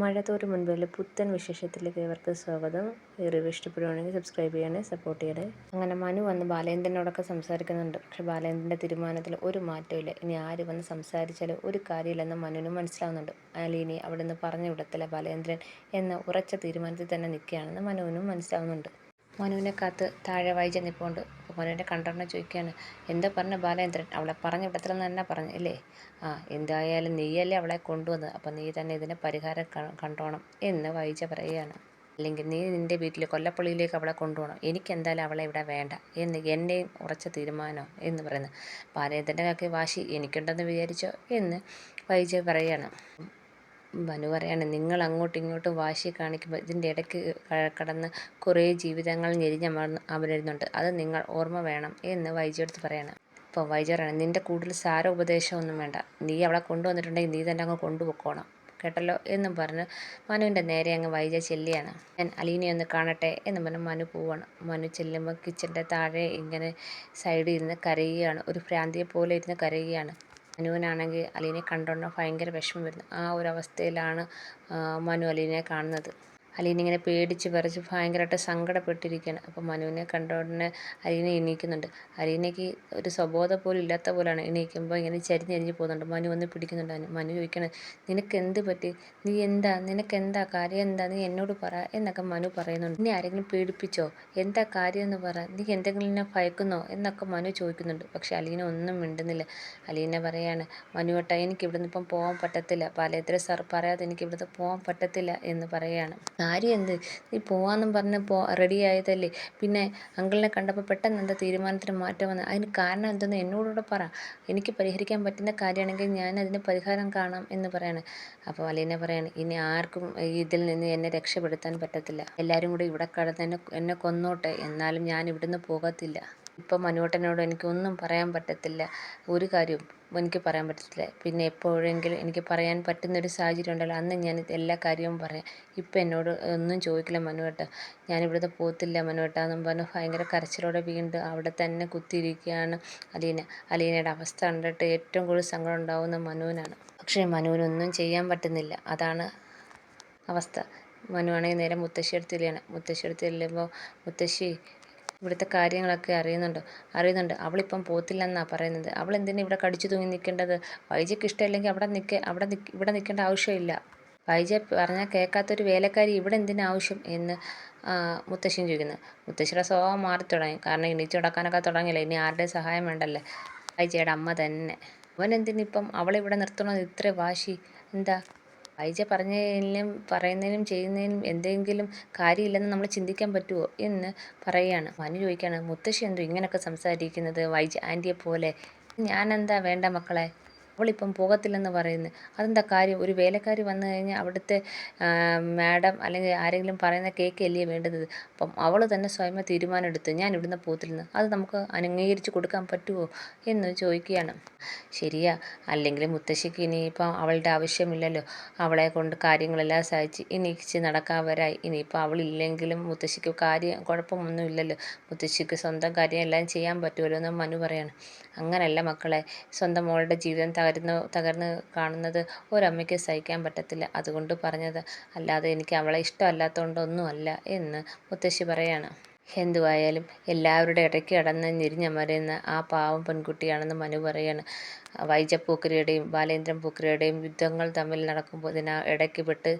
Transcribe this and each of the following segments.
മഴത്തോരു മുൻപിൽ പുത്തൻ വിശേഷത്തിലേക്ക് ഏവർക്ക് സ്വാഗതം. ഈ റിവ്യൂ ഇഷ്ടപ്പെടുവാണെങ്കിൽ സബ്സ്ക്രൈബ് ചെയ്യണേ, സപ്പോർട്ട് ചെയ്യണേ. അങ്ങനെ മനു വന്ന് ബാലേന്ദ്രനോടൊക്കെ സംസാരിക്കുന്നുണ്ട്. പക്ഷെ ബാലേന്ദ്രൻ്റെ തീരുമാനത്തിൽ ഒരു മാറ്റമില്ല. ഇനി ആര് വന്ന് സംസാരിച്ചാലും ഒരു കാര്യമില്ലെന്ന് മനുവിന് മനസ്സിലാവുന്നുണ്ട്. അലീനെ അവിടെ നിന്ന് പറഞ്ഞു വിടത്തില്ല ബാലേന്ദ്രൻ എന്ന ഉറച്ച തീരുമാനത്തിൽ തന്നെ നിൽക്കുകയാണെന്ന് മനുവിനും മനസ്സിലാവുന്നുണ്ട്. മനുവിനെ കാത്ത് താഴെ വൈജ നിൽപ്പുണ്ട്. അപ്പോൾ മനുവിൻ്റെ കണ്ടറിനെ ചോദിക്കുകയാണ്, എന്താ പറഞ്ഞ ബാലേന്ദ്രൻ? അവളെ പറഞ്ഞു വിടത്തില്ലെന്ന് തന്നെ പറഞ്ഞു അല്ലേ? എന്തായാലും നീയല്ലേ അവളെ കൊണ്ടുവന്നത്, അപ്പം നീ തന്നെ ഇതിന് പരിഹാരം കണ്ടോണം എന്ന് വൈജ പറയുകയാണ്. അല്ലെങ്കിൽ നീ നിൻ്റെ വീട്ടിൽ കൊല്ലപ്പള്ളിയിലേക്ക് അവളെ കൊണ്ടുപോകണം. എനിക്കെന്തായാലും അവളെ ഇവിടെ വേണ്ട എന്ന് എൻ്റെയും ഉറച്ച തീരുമാനം എന്ന് പറയുന്നത്. ബാലേന്ദ്രൻ്റെ കാക്കി വാശി എനിക്കുണ്ടെന്ന് വിചാരിച്ചോ എന്ന് വൈജ പറയുകയാണ്. മനു പറയാണ്, നിങ്ങൾ അങ്ങോട്ടും ഇങ്ങോട്ടും വാശി കാണിക്കുമ്പോൾ ഇതിൻ്റെ ഇടയ്ക്ക് കടന്ന് കുറേ ജീവിതങ്ങൾ അമരുന്നുണ്ട്. അത് നിങ്ങൾ ഓർമ്മ വേണം എന്ന് വൈജയെടുത്ത് പറയാണ്. അപ്പോൾ വൈജ പറയണം, നിൻ്റെ കൂടുതൽ സാര ഉപദേശമൊന്നും വേണ്ട. നീ അവളെ കൊണ്ടുവന്നിട്ടുണ്ടെങ്കിൽ നീ തന്നെ അങ്ങ് കൊണ്ടുപോയിക്കോണം കേട്ടല്ലോ എന്നും പറഞ്ഞ് മനുവിൻ്റെ നേരെ അങ്ങ് വൈജ ചെല്ലിയാണ്. ഞാൻ അലീനെ ഒന്ന് കാണട്ടെ എന്ന് പറഞ്ഞ് മനു പോവാണ്. മനു ചെല്ലുമ്പോൾ കിച്ചൻ്റെ താഴെ ഇങ്ങനെ സൈഡിൽ ഇരുന്ന് കരയുകയാണ്. ഒരു ഭ്രാന്തിയെ പോലെ ഇരുന്ന് കരയുകയാണ്. മനുവിനാണെങ്കിൽ അലീനെ കണ്ടോണ്ട് ഭയങ്കര വിഷമം വരുന്നു. ആ ഒരു അവസ്ഥയിലാണ് മനു അലീനെ കാണുന്നത്. അലീന ഇങ്ങനെ പേടിച്ച് വിറച്ച് ഭയങ്കരമായിട്ട് സങ്കടപ്പെട്ടിരിക്കുകയാണ്. അപ്പോൾ മനുവിനെ കണ്ടോടനെ അലീന എണീക്കുന്നുണ്ട്. അലീനയ്ക്ക് ഒരു സ്വബോധം പോലും ഇല്ലാത്ത പോലെയാണ്. എണീക്കുമ്പോൾ ഇങ്ങനെ ചരിഞ്ഞ് പോകുന്നുണ്ട്. മനു വന്ന് പിടിക്കുന്നുണ്ട്. മനു ചോദിക്കണം, നിനക്ക് എന്ത് പറ്റി? നീ എന്താ? നിനക്കെന്താ കാര്യം? എന്താ? നീ എന്നോട് പറ എന്നൊക്കെ മനു പറയുന്നുണ്ട്. നീ ആരെങ്കിലും പേടിപ്പിച്ചോ? എന്താ കാര്യം എന്ന് പറ. നീ എന്തെങ്കിലും എന്നെ ഭയക്കുന്നോ എന്നൊക്കെ മനു ചോദിക്കുന്നുണ്ട്. പക്ഷെ അലീന ഒന്നും മിണ്ടുന്നില്ല. അലീന പറയാണ്, മനുവേട്ടാ, എനിക്ക് ഇവിടുന്ന് ഇപ്പം പോകാൻ പറ്റത്തില്ല. ബാലേന്ദ്ര സാർ പറയാതെ എനിക്ക് ഇവിടുന്ന് പോകാൻ പറ്റത്തില്ല എന്ന് പറയുകയാണ്. കാര്യം എന്ത്? നീ പോവാന്നും പറഞ്ഞ് റെഡി ആയതല്ലേ? പിന്നെ അങ്കിളിനെ കണ്ടപ്പോൾ പെട്ടെന്ന് എന്താ തീരുമാനത്തിന് മാറ്റം വന്നത്? അതിന് കാരണം എന്തെന്ന് എന്നോടുകൂടെ പറ. എനിക്ക് പരിഹരിക്കാൻ പറ്റുന്ന കാര്യമാണെങ്കിൽ ഞാൻ അതിന് പരിഹാരം കാണാം എന്ന് പറയാണ്. അപ്പോൾ അലീന പറയാണ്, ഇനി ആർക്കും ഇതിൽ നിന്ന് എന്നെ രക്ഷപ്പെടുത്താൻ പറ്റത്തില്ല. എല്ലാവരും കൂടി ഇവിടെ കടന്ന് എന്നെ കൊന്നോട്ടെ, എന്നാലും ഞാൻ ഇവിടുന്ന് പോകത്തില്ല. ഇപ്പം മനുവേട്ടനോട് എനിക്കൊന്നും പറയാൻ പറ്റത്തില്ല. ഒരു കാര്യവും എനിക്ക് പറയാൻ പറ്റത്തില്ല. പിന്നെ എപ്പോഴെങ്കിലും എനിക്ക് പറയാൻ പറ്റുന്നൊരു സാഹചര്യം ഉണ്ടല്ലോ, അന്ന് ഞാൻ എല്ലാ കാര്യവും പറയാം. ഇപ്പം എന്നോട് ഒന്നും ചോദിക്കില്ല മനുവേട്ട. ഞാനിവിടുന്ന് പോകത്തില്ല മനുവേട്ട എന്നും പറഞ്ഞ് ഭയങ്കര കരച്ചിലോടെ വീണ്ടും അവിടെ തന്നെ കുത്തിയിരിക്കുകയാണ് അലീന. അലീനയുടെ അവസ്ഥ കണ്ടിട്ട് ഏറ്റവും കൂടുതൽ സങ്കടം ഉണ്ടാവുന്ന മനുവിനാണ്. പക്ഷേ മനുവിനൊന്നും ചെയ്യാൻ പറ്റുന്നില്ല. അതാണ് അവസ്ഥ. മനുവാണെങ്കിൽ നേരെ മുത്തശ്ശിയെടുത്ത് ചെല്ലുകയാണ്. മുത്തശ്ശിയെടുത്ത് ചെല്ലുമ്പോൾ, മുത്തശ്ശി, ഇവിടുത്തെ കാര്യങ്ങളൊക്കെ അറിയുന്നുണ്ട്. അവളിപ്പം പോകത്തില്ലെന്നാണ് പറയുന്നത്. അവൾ എന്തിനാ ഇവിടെ കടിച്ചു തൂങ്ങി നിൽക്കേണ്ടത്? വൈജയ്ക്ക് ഇഷ്ടമില്ലെങ്കിൽ ഇവിടെ നിൽക്കേണ്ട ആവശ്യമില്ല. വൈജ പറഞ്ഞാൽ കേൾക്കാത്തൊരു വേലക്കാരി ഇവിടെ എന്തിനാ ആവശ്യം എന്ന് മുത്തശ്ശിയും ചോദിക്കുന്നു. മുത്തശ്ശിയുടെ സ്വഭാവം മാറി തുടങ്ങി. കാരണം എണീച്ച് നടക്കാനൊക്കെ തുടങ്ങിയില്ല. ഇനി ആരുടെ സഹായം വേണ്ടല്ലേ, വൈജയുടെ അമ്മ തന്നെ. അവൻ എന്തിനിപ്പം അവളിവിടെ നിർത്തണമെന്ന് ഇത്ര വാശി? എന്താ? വൈജ പറയുന്നതിനും ചെയ്യുന്നതിനും എന്തെങ്കിലും കാര്യമില്ലെന്ന് നമ്മൾ ചിന്തിക്കാൻ പറ്റുമോ എന്ന് പറയുകയാണ്. മനു ചോദിക്കുകയാണ്, മുത്തശ്ശി എന്തോ ഇങ്ങനെയൊക്കെ സംസാരിക്കുന്നത് വൈജ ആൻറ്റിയെ പോലെ? ഞാനെന്താ വേണ്ട മക്കളെ? അവളിപ്പം പോകത്തില്ലെന്ന് പറയുന്നു. അതെന്താ കാര്യം? ഒരു വേലക്കാരി വന്നു കഴിഞ്ഞാൽ അവിടുത്തെ മാഡം അല്ലെങ്കിൽ ആരെങ്കിലും പറയുന്ന കേൾക്കുകയല്ലേ വേണ്ടുന്നത്. അപ്പം അവൾ തന്നെ സ്വയമേ തീരുമാനം എടുത്ത് ഞാൻ ഇവിടുന്ന് പോകത്തില്ലെന്ന്. അത് നമുക്ക് അംഗീകരിച്ച് കൊടുക്കാൻ പറ്റുമോ എന്ന് ചോദിക്കുകയാണ്. ശരിയാ, അല്ലെങ്കിൽ മുത്തശ്ശിക്ക് ഇനിയിപ്പം അവളുടെ ആവശ്യമില്ലല്ലോ. അവളെ കൊണ്ട് കാര്യങ്ങളെല്ലാം സഹിച്ച് എണീച്ച് നടക്കാവരായി. ഇനിയിപ്പോൾ അവളില്ലെങ്കിലും മുത്തശ്ശിക്ക് കുഴപ്പമൊന്നുമില്ലല്ലോ. മുത്തശ്ശിക്ക് സ്വന്തം കാര്യം എല്ലാം ചെയ്യാൻ പറ്റുമല്ലോ എന്ന് മനു പറയാണ്. അങ്ങനെയല്ല മക്കളെ, സ്വന്തം മോളുടെ ജീവിതം തകർന്ന് കാണുന്നത് ഒരമ്മയ്ക്ക് സഹിക്കാൻ പറ്റത്തില്ല. അതുകൊണ്ട് പറഞ്ഞത്, അല്ലാതെ എനിക്ക് അവളെ ഇഷ്ടമല്ലാത്തതുകൊണ്ടൊന്നുമല്ല എന്ന് മുത്തശ്ശി പറയാണ്. എന്തുവായാലും എല്ലാവരുടെ ഇടയ്ക്ക് കടന്ന് ഞെരിഞ്ഞമരുന്ന ആ പാവം പെൺകുട്ടിയാണെന്ന് മനു പറയാണ്. വൈജ പൂക്കരയുടെയും ബാലേന്ദ്രൻ പൂക്കരയുടെയും യുദ്ധങ്ങൾ തമ്മിൽ നടക്കുമ്പോൾ ഇടയ്ക്ക് പെട്ട്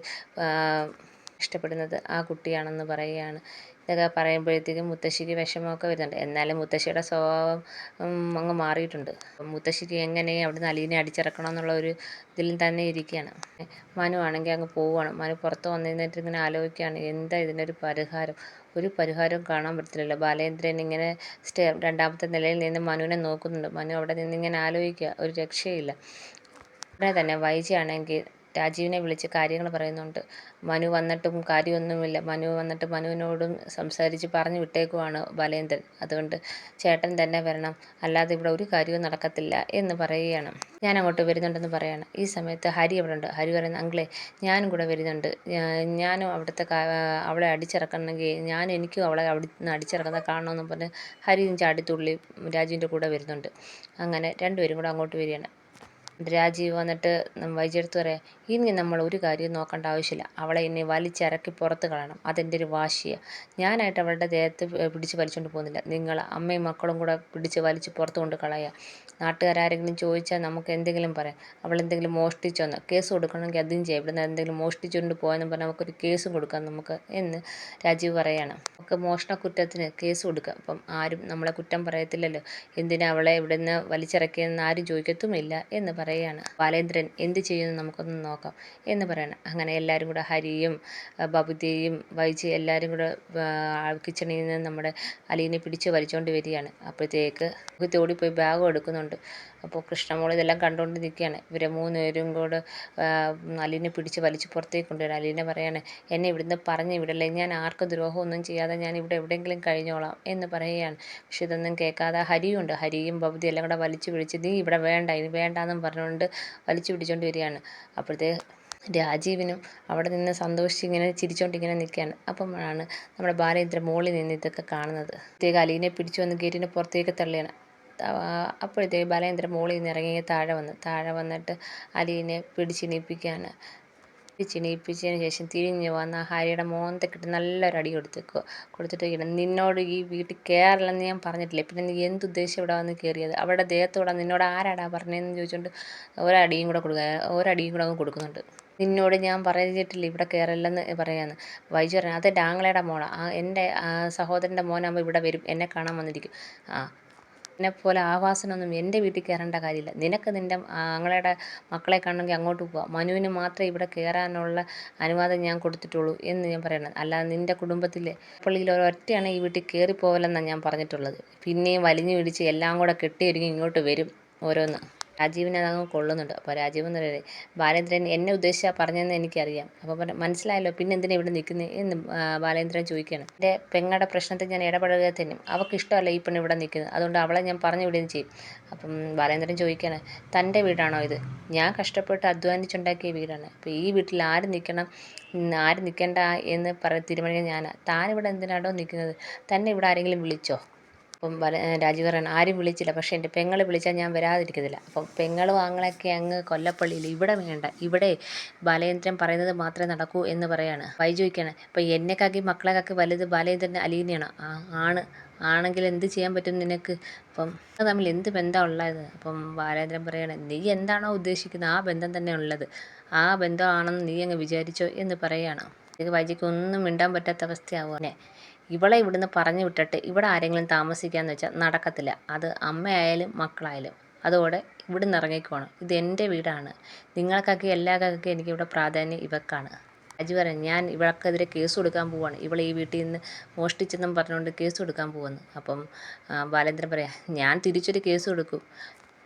ഇഷ്ടപ്പെടുന്നത് ആ കുട്ടിയാണെന്ന് പറയുകയാണ്. ഇതൊക്കെ പറയുമ്പോഴത്തേക്കും മുത്തശ്ശിക്ക് വിഷമമൊക്കെ വരുന്നുണ്ട്. എന്നാലും മുത്തശ്ശിയുടെ സ്വഭാവം അങ്ങ് മാറിയിട്ടുണ്ട്. മുത്തശ്ശിക്ക് എങ്ങനെ അവിടുന്ന് അലീനെ അടിച്ചിറക്കണം എന്നുള്ള ഒരു ഇതിൽ തന്നെ ഇരിക്കുകയാണ്. മനു ആണെങ്കിൽ അങ്ങ് പോവുകയാണ്. മനു പുറത്ത് വന്നിരുന്നിട്ട് ഇങ്ങനെ ആലോചിക്കുകയാണ്, എന്താ ഇതിനൊരു പരിഹാരം? ഒരു പരിഹാരവും കാണാൻ പറ്റത്തില്ലല്ലോ. ബാലേന്ദ്രൻ ഇങ്ങനെ രണ്ടാമത്തെ നിലയിൽ നിന്ന് മനുവിനെ നോക്കുന്നുണ്ട്. മനു അവിടെ നിന്നിങ്ങനെ ആലോചിക്കുക, ഒരു രക്ഷയില്ല. ഉടനെ തന്നെ വൈജയാണെങ്കിൽ രാജീവിനെ വിളിച്ച് കാര്യങ്ങൾ പറയുന്നുണ്ട്. മനു വന്നിട്ടും കാര്യമൊന്നുമില്ല. മനു വന്നിട്ട് മനുവിനോടും സംസാരിച്ച് പറഞ്ഞു വിട്ടേക്കുവാണ് ബാലേന്ദ്രൻ. അതുകൊണ്ട് ചേട്ടൻ തന്നെ വരണം, അല്ലാതെ ഇവിടെ ഒരു കാര്യവും നടക്കത്തില്ല എന്ന് പറയുകയാണ്. ഞാൻ അങ്ങോട്ട് വരുന്നുണ്ടെന്ന് പറയാണ്. ഈ സമയത്ത് ഹരി അവിടെ ഉണ്ട്. ഹരി പറയുന്നത്, അങ്കിളെ ഞാനും കൂടെ വരുന്നുണ്ട്. ഞാനും അവിടുത്തെ അവളെ അടിച്ചിറക്കണമെങ്കിൽ എനിക്കും അവളെ അവിടെ നിന്ന് അടിച്ചിറക്കുന്നത് കാണണമെന്നും പറഞ്ഞ് ഹരിയും ചാടിത്തുള്ളി രാജുവിൻ്റെ കൂടെ വരുന്നുണ്ട്. അങ്ങനെ രണ്ടുപേരും കൂടെ അങ്ങോട്ട് വരികയാണ്. രാജീവ് വന്നിട്ട് വൈജയടുത്ത് പറയാം, ഇനി നമ്മൾ ഒരു കാര്യവും നോക്കേണ്ട ആവശ്യമില്ല, അവളെ ഇനി വലിച്ചിറക്കി പുറത്ത് കളയണം, അതെൻ്റെ ഒരു വാശിയാണ്. ഞാനായിട്ട് അവളുടെ ദേഹത്ത് പിടിച്ച് വലിച്ചുകൊണ്ട് പോകുന്നില്ല, നിങ്ങൾ അമ്മയും മക്കളും കൂടെ പിടിച്ച് വലിച്ച് പുറത്ത് കൊണ്ട് കളയുക. നാട്ടുകാരെങ്കിലും ചോദിച്ചാൽ നമുക്ക് എന്തെങ്കിലും പറയാം, അവളെന്തെങ്കിലും മോഷ്ടിച്ചോന്ന് കേസ് കൊടുക്കണമെങ്കിൽ അതും ചെയ്യാം, ഇവിടുന്ന് എന്തെങ്കിലും മോഷ്ടിച്ചുകൊണ്ട് പോയെന്ന് പറഞ്ഞാൽ നമുക്കൊരു കേസും കൊടുക്കാം നമുക്ക് എന്ന് രാജീവ് പറയാണ്. നമുക്ക് മോഷണ കുറ്റത്തിന് കേസ് കൊടുക്കാം, അപ്പം ആരും നമ്മളെ കുറ്റം പറയത്തില്ലല്ലോ, എന്തിനാ അവളെ ഇവിടുന്ന് വലിച്ചിറക്കിയെന്ന് ആരും ചോദിക്കത്തുമില്ല എന്ന് പറയുകയാണ്. ബാലേന്ദ്രൻ എന്ത് ചെയ്യുമെന്ന് നമുക്കൊന്ന് നോക്കാം എന്ന് പറയണം. അങ്ങനെ എല്ലാവരും കൂടെ ഹരിയും ബബുദിയും വൈജി എല്ലാവരും കൂടെ കിച്ചണിൽ നിന്ന് നമ്മുടെ അലീനെ പിടിച്ച് വലിച്ചുകൊണ്ട് വരികയാണ്. അപ്പോഴത്തേക്ക് ബുദ്ധി ഓടിപ്പോയി ബാഗും എടുക്കുന്നുണ്ട്. അപ്പോൾ കൃഷ്ണമോൾ ഇതെല്ലാം കണ്ടുകൊണ്ട് നിൽക്കുകയാണ്. ഇവരെ 3 പേരും കൂടെ അലീനെ പിടിച്ച് വലിച്ച് പുറത്തേക്ക് കൊണ്ടുവരാം. അലീന പറയാണ്, എന്നെ ഇവിടുന്ന് പറഞ്ഞു വിടല്ലേ, ഞാൻ ആർക്കും ദ്രോഹമൊന്നും ചെയ്യാതെ ഞാൻ ഇവിടെ എവിടെയെങ്കിലും കഴിഞ്ഞോളാം എന്ന് പറയുകയാണ്. പക്ഷെ ഇതൊന്നും കേൾക്കാതെ ഹരിയുണ്ട്, ഹരിയും ബബുദി എല്ലാം കൂടെ വലിച്ചു പിടിച്ച് നീ ഇവിടെ വേണ്ട, ഇനി വേണ്ടാന്നും പറഞ്ഞുകൊണ്ട് വലിച്ചു പിടിച്ചുകൊണ്ട് വരികയാണ്. അപ്പോഴത്തേക്ക് രാജീവിനും അവിടെ നിന്ന് സന്തോഷിച്ച് ഇങ്ങനെ ചിരിച്ചുകൊണ്ടിങ്ങനെ നിൽക്കുകയാണ്. അപ്പോഴാണ് നമ്മുടെ ബാലേന്ദ്രൻ മോളിൽ നിന്ന് ഇതൊക്കെ കാണുന്നത്. പ്രത്യേക അലീനെ പിടിച്ചു വന്ന് ഗേറ്റിന് പുറത്തേക്ക് തള്ളിയാണ്. അപ്പോഴത്തേക്ക് ബാലേന്ദ്രൻ മോളിൽ നിന്ന് ഇറങ്ങി താഴെ വന്നിട്ട് അലീനെ പിടിച്ചിണിപ്പിക്കുകയാണ്. ചിണിയിപ്പിച്ചതിന് ശേഷം തിരിഞ്ഞ് വന്ന് ഹരിയുടെ മോന്തക്കിട്ട് നല്ലൊരു അടി കൊടുത്തിട്ട് നിന്നോട് ഈ വീട്ടിൽ കയറില്ലെന്ന് ഞാൻ പറഞ്ഞിട്ടില്ലേ, പിന്നെ നീ എന്തുദ്ദേശം ഇവിടെ വന്ന് കയറിയത്, അവിടെ ദേഹത്തോടെ നിന്നോട് ആരാടാ പറഞ്ഞതെന്ന് ചോദിച്ചുകൊണ്ട് ഒരടിയും കൂടെ അങ്ങ് കൊടുക്കുന്നുണ്ട്. നിന്നോട് ഞാൻ പറഞ്ഞിട്ടില്ല ഇവിടെ കയറില്ലെന്ന് പറയാന്ന്. വൈജു പറഞ്ഞു, അത് ഡാങ്ങളയുടെ മോളാ, എൻ്റെ സഹോദരൻ്റെ മോനാകുമ്പോൾ ഇവിടെ വരും, എന്നെ കാണാൻ വന്നിരിക്കും. എന്നെപ്പോലെ ആവാസനൊന്നും എൻ്റെ വീട്ടിൽ കയറേണ്ട കാര്യമില്ല, നിനക്ക് നിൻ്റെ ആങ്ങളയുടെ മക്കളെ കാണണമെങ്കിൽ അങ്ങോട്ട് പോവാം, മനുവിന് മാത്രമേ ഇവിടെ കയറാനുള്ള അനുവാദം ഞാൻ കൊടുത്തിട്ടുള്ളൂ എന്ന് ഞാൻ പറയണം. അല്ലാതെ നിൻ്റെ കുടുംബത്തിലെ പള്ളിയിൽ ഒരൊറ്റയാണ് ഈ വീട്ടിൽ കയറിപ്പോകലെന്നാണ് ഞാൻ പറഞ്ഞിട്ടുള്ളത്. പിന്നെയും വലിഞ്ഞു പിടിച്ച് എല്ലാം കൂടെ കെട്ടിയൊരുങ്ങി ഇങ്ങോട്ട് വരും ഓരോന്ന്. രാജീവിനെ അതങ്ങ് കൊള്ളുന്നുണ്ട്. അപ്പോൾ രാജീവ് എന്ന് പറയുന്നത്, ബാലേന്ദ്രൻ എന്നെ ഉദ്ദേശിച്ചാൽ പറഞ്ഞതെന്ന് എനിക്കറിയാം, അപ്പോൾ മനസ്സിലായല്ലോ, പിന്നെ എന്തിനാ ഇവിടെ നിൽക്കുന്നത് എന്ന് ബാലേന്ദ്രൻ ചോദിക്കുകയാണ്. എൻ്റെ പെങ്ങളുടെ പ്രശ്നത്തിൽ ഞാൻ ഇടപെടുക തന്നെ, അവൾക്ക് ഇഷ്ടമല്ല ഈ പെണ്ണ് ഇവിടെ നിൽക്കുന്നത്, അതുകൊണ്ട് അവളെ ഞാൻ പറഞ്ഞു വിടുകയും ചെയ്യും. അപ്പം ബാലേന്ദ്രൻ ചോദിക്കുകയാണ്, തൻ്റെ വീടാണോ ഇത്? ഞാൻ കഷ്ടപ്പെട്ട് അധ്വാനിച്ചുണ്ടാക്കിയ വീടാണ്, അപ്പോൾ ഈ വീട്ടിൽ ആര് നിൽക്കണം ആര് നിൽക്കേണ്ട എന്ന് തീരുമാനിക്കാൻ ഞാനാണ്. താനിവിടെ എന്തിനാണോ നിൽക്കുന്നത്? തന്നെ ഇവിടെ ആരെങ്കിലും വിളിച്ചോ? അപ്പം രാജീവ് പറയണം, ആരും വിളിച്ചില്ല, പക്ഷേ എൻ്റെ പെങ്ങൾ വിളിച്ചാൽ ഞാൻ വരാതിരിക്കത്തില്ല. അപ്പം പെങ്ങളും ആങ്ങളൊക്കെ അങ്ങ് കൊല്ലപ്പള്ളിയിൽ, ഇവിടെ വേണ്ട, ഇവിടെ ബാലേന്ദ്രൻ പറയുന്നത് മാത്രമേ നടക്കൂ എന്ന് പറയാണ്. വൈജോയ്ക്കാണ്, ഇപ്പം എന്നെക്കാക്കി മക്കളെക്കാക്കി വലുത് ബാലേന്ദ്രൻ അലീനയാണ്. ആണെങ്കിൽ എന്ത് ചെയ്യാൻ പറ്റും നിനക്ക്? അപ്പം തമ്മിൽ എന്ത് ബന്ധമാണ് ഉള്ളത്? അപ്പം ബാലേന്ദ്രൻ പറയണേ, നീ എന്താണോ ഉദ്ദേശിക്കുന്നത് ആ ബന്ധം തന്നെ ഉള്ളത്, ആ ബന്ധമാണെന്ന് നീ അങ്ങ് വിചാരിച്ചോ എന്ന് പറയുകയാണ്. ഇത് വൈജിക്ക് ഒന്നും മിണ്ടാൻ പറ്റാത്ത അവസ്ഥയാവുക. ഇവളെ ഇവിടുന്ന് പറഞ്ഞു വിട്ടിട്ട് ഇവിടെ ആരെങ്കിലും താമസിക്കാന്ന് വെച്ചാൽ നടക്കത്തില്ല, അത് അമ്മയായാലും മക്കളായാലും. അതോടെ ഇവിടുന്ന് ഇറങ്ങിക്കോണം, ഇത് എൻ്റെ വീടാണ്, നിങ്ങൾക്കൊക്കെ എല്ലാവർക്കൊക്കെ എനിക്കിവിടെ പ്രാധാന്യം ഇവക്കാണ്. രാജു പറയും, ഞാൻ ഇവൾക്കെതിരെ കേസ് കൊടുക്കാൻ പോവാണ്, ഇവളെ ഈ വീട്ടിൽ നിന്ന് മോഷ്ടിച്ചെന്നും പറഞ്ഞുകൊണ്ട് കേസ് കൊടുക്കാൻ പോവാന്ന്. അപ്പം ബാലേന്ദ്രൻ പറയാം, ഞാൻ തിരിച്ചൊരു കേസ് കൊടുക്കും,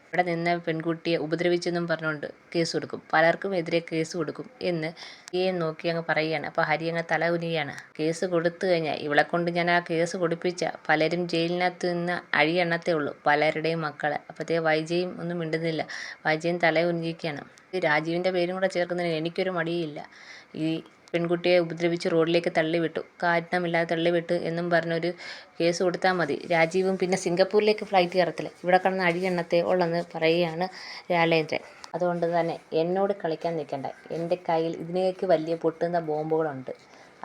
ഇവിടെ നിന്ന് പെൺകുട്ടിയെ ഉപദ്രവിച്ചെന്നും പറഞ്ഞുകൊണ്ട് കേസ് കൊടുക്കും, പലർക്കും എതിരെ കേസ് കൊടുക്കും എന്ന് ഹരിയെ നോക്കി അങ്ങ് പറയുകയാണ്. അപ്പോൾ ഹരി അങ്ങ് തല കുനിയാണ്. കേസ് കൊടുത്തു കഴിഞ്ഞാൽ ഇവളെ കൊണ്ട് ഞാൻ ആ കേസ് കൊടുപ്പിച്ച പലരും ജയിലിനകത്ത് നിന്ന് അഴിയെണ്ണത്തേ ഉള്ളൂ, പലരുടെയും മക്കളെ. അപ്പോഴത്തേക്ക് വൈജയും ഒന്നും മിണ്ടുന്നില്ല, വൈജയും തല കുനിക്കുകയാണ്. ഈ രാജീവിൻ്റെ പേരും കൂടെ ചേർക്കുന്നതിന് എനിക്കൊരു മടിയില്ല, ഈ പെൺകുട്ടിയെ ഉപദ്രവിച്ച് റോഡിലേക്ക് തള്ളിവിട്ടു, കാരണമില്ലാതെ തള്ളിവിട്ടു എന്നും പറഞ്ഞൊരു കേസ് കൊടുത്താൽ മതി, രാജീവും പിന്നെ സിംഗപ്പൂരിലേക്ക് ഫ്ലൈറ്റ് കയറത്തില്ല, ഇവിടെ കിടന്ന് അഴിയെണ്ണത്തെ ഉള്ളെന്ന് പറയുകയാണ് ബാലേന്ദ്രൻ. അതുകൊണ്ട് തന്നെ എന്നോട് കളിക്കാൻ നിൽക്കണ്ട, എൻ്റെ കയ്യിൽ ഇതിനേക്ക് വലിയ പൊട്ടുന്ന ബോംബുകളുണ്ട്,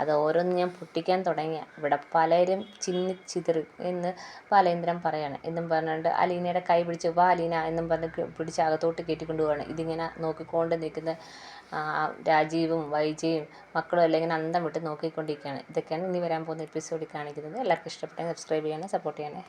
അത് ഓരോന്ന് ഞാൻ പൊട്ടിക്കാൻ തുടങ്ങിയ ഇവിടെ പലരും ചിന്നിച്ചിതറി എന്ന് ബാലേന്ദ്രൻ പറയാണ്. എന്നും പറഞ്ഞുകൊണ്ട് അലീനയുടെ കൈ പിടിച്ച് വാ അലീന എന്നും പറഞ്ഞ് പിടിച്ച് അകത്തോട്ട് കയറ്റിക്കൊണ്ട് പോവാണ്. ഇതിങ്ങനെ നോക്കിക്കൊണ്ട് നിൽക്കുന്ന രാജീവും വൈജയും മക്കളും എല്ലാം ഇങ്ങനെ അന്തം വിട്ട് നോക്കിക്കൊണ്ടിരിക്കുകയാണ്. ഇതൊക്കെയാണ് ഇനി വരാൻ പോകുന്ന എപ്പിസോഡിൽ കാണിക്കുന്നത്. എല്ലാവർക്കും ഇഷ്ടപ്പെട്ടെങ്കിൽ സബ്സ്ക്രൈബ് ചെയ്യണേ, സപ്പോർട്ട് ചെയ്യണേ.